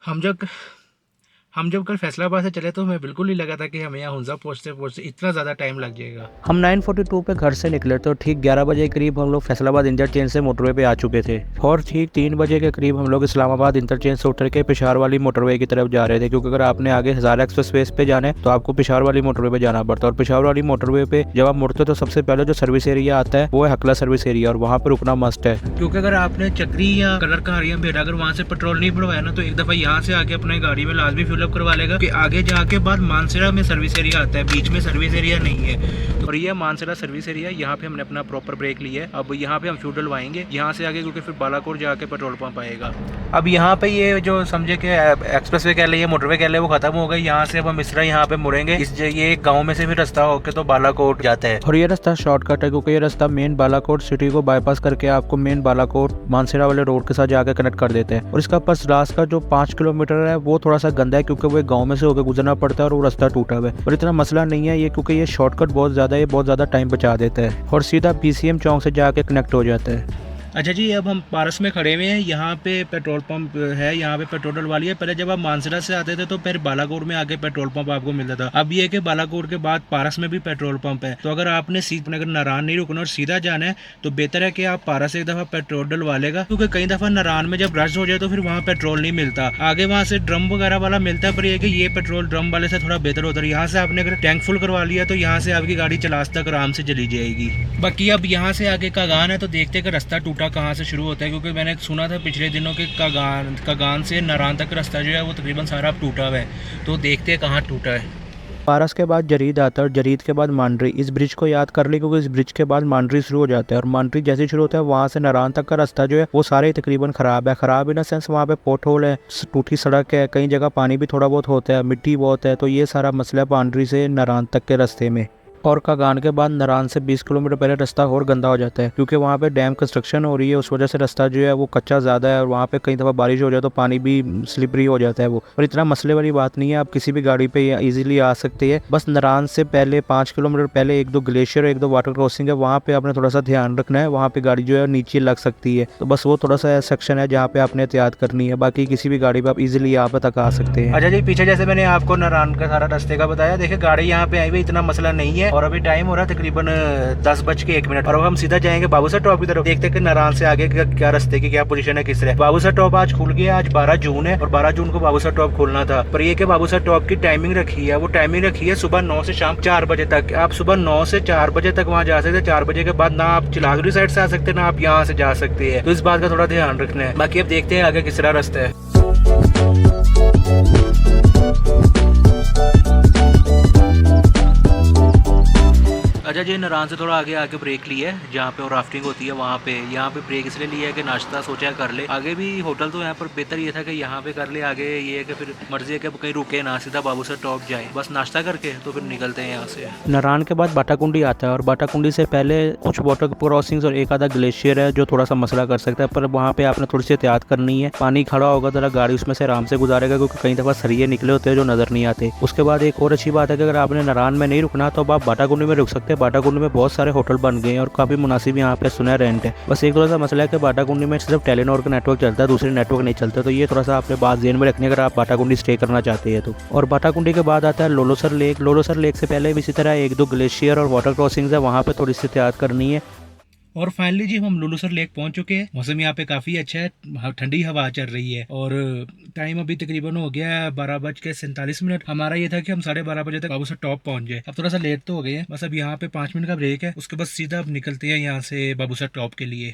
हम जब हम जब कल फैसलाबाद से चले तो हमें बिल्कुल नहीं लगा था कि हमें यहाँ हुंजा पहुँचते पहुँचते इतना ज़्यादा टाइम लग जाएगा। हम 9:42 पे घर से निकले तो ठीक 11 बजे के करीब हम लोग फैसलाबाद इंटरचेंज से मोटरवे पे आ चुके थे और ठीक 3 बजे के करीब हम लोग इस्लामाबाद इंटरचेंज से उतर के पेशावर वाली मोटरवे की तरफ जा रहे थे, क्योंकि अगर आपने आगे हज़ारा एक्सप्रेसवे पे जाना है तो आपको पेशावर वाली मोटरवे पे जाना पड़ता है। और पेशावर वाली मोटरवे पे जब आप मुड़ते हो तो सबसे पहले जो सर्विस एरिया आता है वो है हकला सर्विस एरिया, और वहाँ पर रुकना मस्ट है। क्योंकि अगर आपने चक्री या कलर कहारियाँ भेड़ा अगर वहाँ से पेट्रोल नहीं भरवाया ना तो एक दफ़ा यहाँ से आके अपने गाड़ी में लाजमी फिलअप करवा लेगा कि आगे जाके बाद मानसरा में सर्विस एरिया आता है, बीच में सर्विस एरिया नहीं है। और ये मानसरा सर्विस एरिया, यहाँ पे हमने अपना प्रॉपर ब्रेक लिया है। अब यहाँ पे हम फ्यूल डलवाएंगे यहाँ से आगे, क्योंकि फिर बालाकोट जाके पेट्रोल पंप आएगा। अब यहाँ पे ये जो समझे कि एक्सप्रेस वे कह ले, मोटरवे कह ले, वो खत्म हो गई। यहाँ से अब हम मिश्रा यहाँ पे मुड़ेंगे। ये एक गाँव में से फिर रास्ता होके तो बालाकोट जाता है। और ये रास्ता शॉर्टकट है क्योंकि ये रास्ता मेन बालाकोट सिटी को बाईपास करके आपको मेन बालाकोट मानसरा वाले रोड के साथ जाकर कनेक्ट कर देते हैं। और इसका बस रास्ता का जो 5 किलोमीटर है वो थोड़ा सा गंदा है क्योंकि वो एक गाँव में से होकर गुजरना पड़ता है और वो रास्ता टूटा हुआ है। और इतना मसला नहीं है ये, क्योंकि ये शॉर्टकट बहुत ज़्यादा है, ये बहुत ज़्यादा टाइम बचा देता है और सीधा PCM चौक से जाके कनेक्ट हो जाता है। अच्छा जी, अब हम पारस में खड़े हुए हैं। यहाँ पे पेट्रोल पंप है, यहाँ पे पेट्रोल डलवा लिया। पहले जब आप मानसरा से आते थे तो फिर बालाकोट में आके पेट्रोल पंप आपको मिलता था। अब ये है कि बालाकोट के बाद पारस में भी पेट्रोल पंप है। तो अगर आपने अगर नारायण नहीं रुकना और सीधा जाना है तो बेहतर है कि आप पारस से एक दफ़ा पेट्रोल डलवा लेगा, क्योंकि कई दफ़ा नारायण में जब रश हो जाए तो फिर वहाँ पेट्रोल नहीं मिलता। आगे वहाँ से ड्रम वगैरह वाला मिलता है, पर ये कि ये पेट्रोल ड्रम वाले से थोड़ा बेहतर होता है। यहाँ से आपने अगर टैंक फुल करवा लिया तो यहाँ से आपकी गाड़ी चलास तक आराम से चली जाएगी। बाकी अब यहाँ से आगे कागान है तो देखते हैं कि रास्ता टूटा कहाँ से शुरू होता है, क्योंकि मैंने सुना था पिछले दिनों के कागान से नारायण तक रास्ता जो है वो तकरीबन सारा टूटा हुआ है। तो देखते हैं कहाँ टूटा है। पारस के बाद जरीद आता है और जरीद के बाद मांडरी। इस ब्रिज को याद कर ली क्योंकि इस ब्रिज के बाद मांडरी शुरू हो जाता है और मांडरी जैसे ही शुरू होता है वहाँ से नारायण तक का रास्ता जो है वो सारे तकरीबन ख़राब है। ख़राब इन द सेंस वहाँ पे पोट होल है, टूटी सड़क है, कई जगह पानी भी थोड़ा बहुत होता है, मिट्टी बहुत है। तो ये सारा मसला है मांडरी से नारायण तक के रास्ते में। और कागान के बाद नारायण से 20 किलोमीटर पहले रास्ता और गंदा हो जाता है क्योंकि वहाँ पे डैम कंस्ट्रक्शन हो रही है, उस वजह से रास्ता जो है वो कच्चा ज़्यादा है और वहाँ पे कई दफ़ा बारिश हो जाए तो पानी भी स्लिपरी हो जाता है वो। और इतना मसले वाली बात नहीं है, आप किसी भी गाड़ी पे इजीली आ सकते हैं। बस नारायण से पहले 5 किलोमीटर पहले 1-2 ग्लेशियर, 1-2 वाटर क्रॉसिंग है, वहाँ पे आपने थोड़ा सा ध्यान रखना है। वहाँ पे गाड़ी जो है नीचे लग सकती है, तो बस वो थोड़ा सा सेक्शन है जहाँ पे आपने एहतियात करनी है। बाकी किसी भी गाड़ी पे आप इजीली यहाँ पे तक आ सकते हैं। अच्छा जी, पीछे जैसे मैंने आपको नारायण का सारा रास्ते का बताया, देखिए गाड़ी यहाँ पे आई हुई, इतना मसला नहीं है। और अभी टाइम हो रहा है तकरीबन 10:01 और अब हम सीधा जाएंगे बाबूसर टॉप की तरफ। देखते हैं कि नारायण से आगे का क्या रास्ते की क्या पोजीशन है, किस तरह। बाबूसर टॉप आज खुल गया, आज 12 जून है और 12 जून को बाबूसर टॉप खोलना था। पर ये कि बाबूसर टॉप की टाइमिंग रखी है, वो टाइमिंग रखी है सुबह 9 से शाम 4 बजे तक। आप सुबह 9 से 4 बजे तक वहाँ जा सकते हैं। 4 बजे के बाद ना आप चिलागुरी साइड से आ सकते हैं ना आप यहाँ से जा सकते हैं, तो इस बात का थोड़ा ध्यान रखना है। बाकी अब देखते हैं आगे किस तरह रास्ता है। अच्छा जी, नारायण से थोड़ा आगे आके ब्रेक लिया है जहाँ पे और राफ्टिंग होती है वहाँ पे। यहाँ पे ब्रेक इसलिए लिया है कि नाश्ता सोचा कर ले, आगे भी होटल तो यहाँ पर बेहतर ये था कि यहाँ पे कर ले। आगे ये है कि फिर मर्जी है कि कहीं रुके ना, सीधा बाबूसर टॉप जाए, बस नाश्ता करके तो फिर निकलते हैं यहाँ से। नारायण के बाद बाटाकुंडी आता है और बाटाकुंडी से पहले कुछ वाटर क्रॉसिंग्स और एक आधा ग्लेशियर है जो थोड़ा सा मसला कर सकता है, पर वहाँ पे आपने थोड़ी सी एहतियात करनी है। पानी खड़ा होगा तो गाड़ी उसमें से आराम से गुजारेगा क्योंकि कई दफ़ा सरिये निकले होते हैं जो नजर नहीं आते। उसके बाद एक और अच्छी बात है कि अगर आपने नारायण में नहीं रुकना तो आप बाटाकुंडी में रुक सकते हैं। बाटाकुंडी में बहुत सारे होटल बन गए हैं और काफ़ी मुनासिब यहाँ पे सुना रेंट है। बस एक थोड़ा सा मसला है कि बाटाकुंडी में सिर्फ टेलीनॉर का नेटवर्क चलता है, दूसरे नेटवर्क नहीं चलते। तो ये थोड़ा सा आपने बात ध्यान में रखनी अगर आप बाटाकुंडी स्टे करना चाहते हैं तो। और बाटाकुंडी के बाद आता है लोलोसर लेक। लोलोसर लेक से पहले भी इसी तरह 1-2 ग्लेशियर और वाटर क्रॉसिंग्स है, वहाँ पे थोड़ी सी एहतियात करनी है। और फाइनली जी हम लोलोसर लेक पहुंच चुके हैं। मौसम यहाँ पे काफ़ी अच्छा है, ठंडी हवा चल रही है और टाइम अभी तकरीबन हो गया है 12:47। हमारा ये था कि हम 12:30 बजे तक बाबूसर टॉप पहुंच जाए। अब थोड़ा सा लेट तो हो गए हैं, बस अब यहाँ पे 5 मिनट का ब्रेक है, उसके बाद सीधा अब निकलते हैं यहाँ से बाबूसर टॉप के लिए।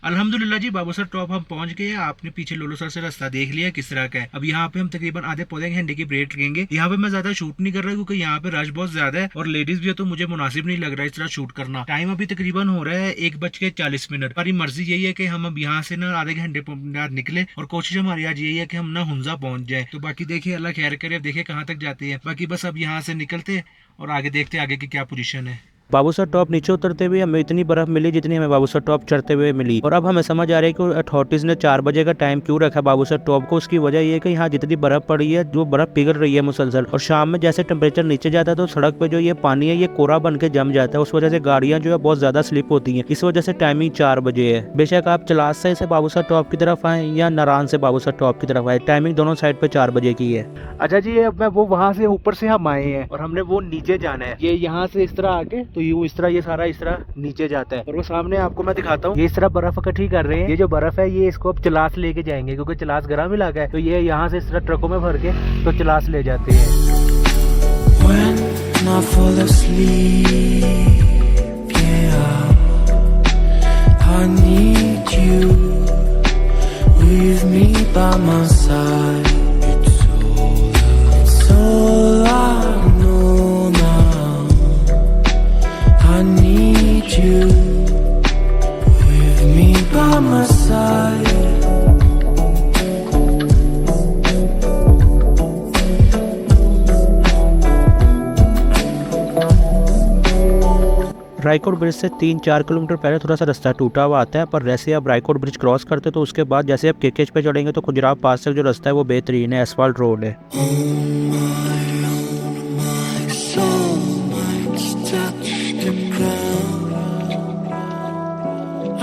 अल्हम्दुलिल्लाह जी, बाबूसर टॉप हम पहुंच पहुंच गए। आपने पीछे लोलोसर से रास्ता देख लिया किस तरह का है। अब यहाँ पे हम तकरीबन आधे पौधे घंटे की ब्रेक लेंगे। यहाँ पे मैं ज्यादा शूट नहीं कर रहा क्योंकि यहाँ पे रश बहुत ज्यादा है और लेडीज भी है तो मुझे मुनासिब नहीं लग रहा इस तरह शूट करना। टाइम अभी तकरीबन हो रहा है 1:40। हमारी मर्जी यही है कि हम अब यहाँ से ना आधे घंटे बाद निकले और कोशिश हमारी आज यही है कि हम ना हुंजा पहुंच जाए। तो बाकी देखिए अल्लाह खैर करे, देखिए कहाँ तक जाते हैं। बाकी बस अब यहाँ से निकलते और आगे देखते आगे की क्या पोजीशन है। बाबूसर टॉप नीचे उतरते हुए हमें इतनी बर्फ मिली जितनी हमें बाबूसर टॉप चढ़ते हुए मिली। और अब हमें समझ आ रहा है कि अथॉरिटीज़ ने 4 बजे का टाइम क्यों रखा बाबूसर टॉप को। उसकी वजह ये है कि यहाँ जितनी बर्फ पड़ी है जो बर्फ पिघल रही है मुसलसल, और शाम में जैसे टेम्परेचर नीचे जाता है तो सड़क पे जो ये पानी है ये कोरा बन के जम जाता है। उस वजह से गाड़ियाँ जो है बहुत ज़्यादा स्लिप होती हैं। इस वजह से टाइमिंग 4 बजे है। बेशक आप चलास से बाबूसर टॉप की तरफ आए या नारायण से बाबूसर टॉप की तरफ आए, टाइमिंग दोनों साइड पे 4 बजे की है। अच्छा जी, अब मैं वो वहाँ से ऊपर से हम आए हैं और हमने वो नीचे जाना है। ये यहाँ से इस तरह आके तो यूँ इस तरह ये सारा इस तरह नीचे जाता है और वो सामने आपको मैं दिखाता हूँ। ये इस तरह बर्फ इकट्ठी कर रहे हैं। ये जो बर्फ है ये इसको अब चलास लेके जाएंगे क्योंकि चलास गर्म इलाका है। तो ये यहाँ से इस तरह ट्रकों में भर के तो चलास ले जाते हैं। When I fall asleep, yeah, I need you with me by my side. It's all I know now. I need you with me by my side. Raikot bridge से 3-4 किलोमीटर पहले थोड़ा सा रास्ता टूटा हुआ आता है, पर जैसे आप रायकोट ब्रिज क्रॉस करते तो उसके बाद जैसे आप केकेच पे चढ़ेंगे तो खुजराव पास तक जो रास्ता है वो बेहतरीन है, एसफाल्ट रोड है।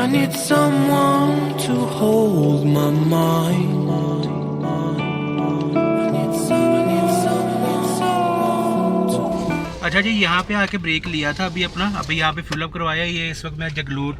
I need someone to hold my mind. अच्छा जी, यहाँ पे आके ब्रेक लिया था अभी अपना, अभी यहाँ पे फिलअप करवाया। ये इस वक्त मैं जगलोट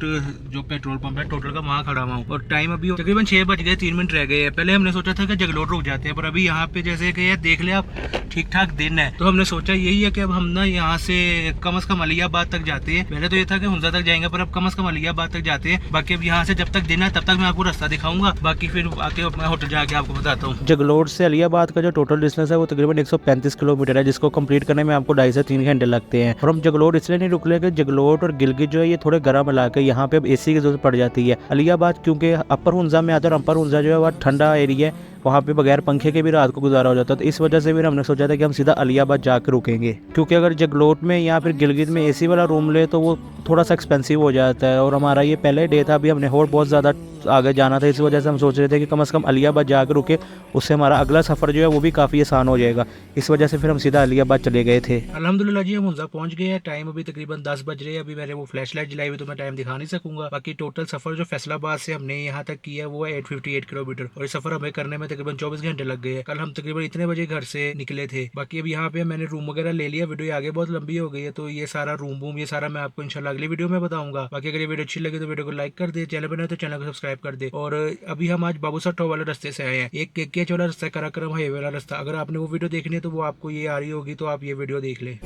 जो पेट्रोल पंप है टोटल का वहाँ खड़ा हुआ हूँ और टाइम अभी तकरीबन 6 बज गए, 3 मिनट रह गए हैं। पहले हमने सोचा था कि जगलोट रुक जाते हैं, पर अभी यहाँ पे जैसे कि देख ले आप ठीक ठाक दिन है तो हमने सोचा यही है कि अब हम ना यहाँ से कम से कम अलियाबाद तक जाते हैं। पहले तो ये था कि हुंजा तक जाएंगे पर अब कम से कम अलियाबाद तक जाते हैं। बाकी अब यहाँ से जब तक दिन है तब तक मैं आपको रास्ता दिखाऊंगा, बाकी फिर आके अपना होटल जाके आपको बताता हूँ। जगलोट से अलियाबाद का जो टोटल डिस्टेंस है वो तकरीबन 135 किलोमीटर है, जिसको कंप्लीट करने में आपको 2.5 से 3 घंटे लगते हैं। और हम जगलोट इसलिए नहीं रुक लेंगे, जगलोट और गिलगित जो है ये थोड़े गर्म इलाके, यहाँ पे अब एसी की जरूरत पड़ जाती है। अलियाबाद क्योंकि अपर हुंजा में आता है और अपर हुंजा जो है वह ठंडा एरिया है, वहाँ पे बगैर पंखे के भी रात को गुजारा हो जाता है। तो इस वजह से फिर हमने सोचा था कि हम सीधा अलियाबाद जाकर रुकेंगे, क्योंकि अगर जगलोट में या फिर गिलगित में एसी वाला रूम ले तो वो थोड़ा सा एक्सपेंसिव हो जाता है और हमारा ये पहले डे था, अभी हमने और बहुत ज़्यादा आगे जाना था। इस वजह से हम सोच रहे थे कि कम से कम अलियाबाद जाकर रुके, उससे हमारा अगला सफ़र जो है वो भी काफ़ी आसान हो जाएगा। इस वजह से फिर हम सीधा अलियाबाद चले गए थे। अल्हम्दुलिल्लाह जी, हम हुंजा पहुंच गए हैं। टाइम अभी तकरीबन 10 बज रहे हैं। अभी मैंने वो फ्लैश लाइट जलाई हुई तो मैं टाइम दिखा नहीं सकूंगा। बाकी टोटल सफ़र जो फैसलाबाद से हमने यहाँ तक किया है वो है 858 किलोमीटर और इस सफ़र हमें करने में तकरीबन 24 घंटे लग गए। कल हम तकरीबन इतने बजे घर से निकले थे। बाकी अब यहाँ पे मैंने रूम वगैरह ले लिया। वीडियो आगे बहुत लंबी हो गई है तो ये सारा रूम वूम ये सारा मैं आपको इंशाल्लाह अगली वीडियो में बताऊंगा। बाकी अगर ये वीडियो अच्छी लगी तो वीडियो को लाइक कर दे, चैनल बनाए तो चैनल को सब्सक्राइब कर दे। और अभी हम आज बाबूसर टॉप वाले रास्ते से आए हैं, एक केकेच वाला रास्ता, कराक्रम हाईवे वाला रास्ता। अगर आपने वो वीडियो देखनी है तो वो आपको ये आ रही होगी, तो आप ये वीडियो देख लें।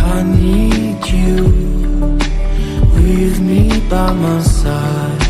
I need you with me by my side.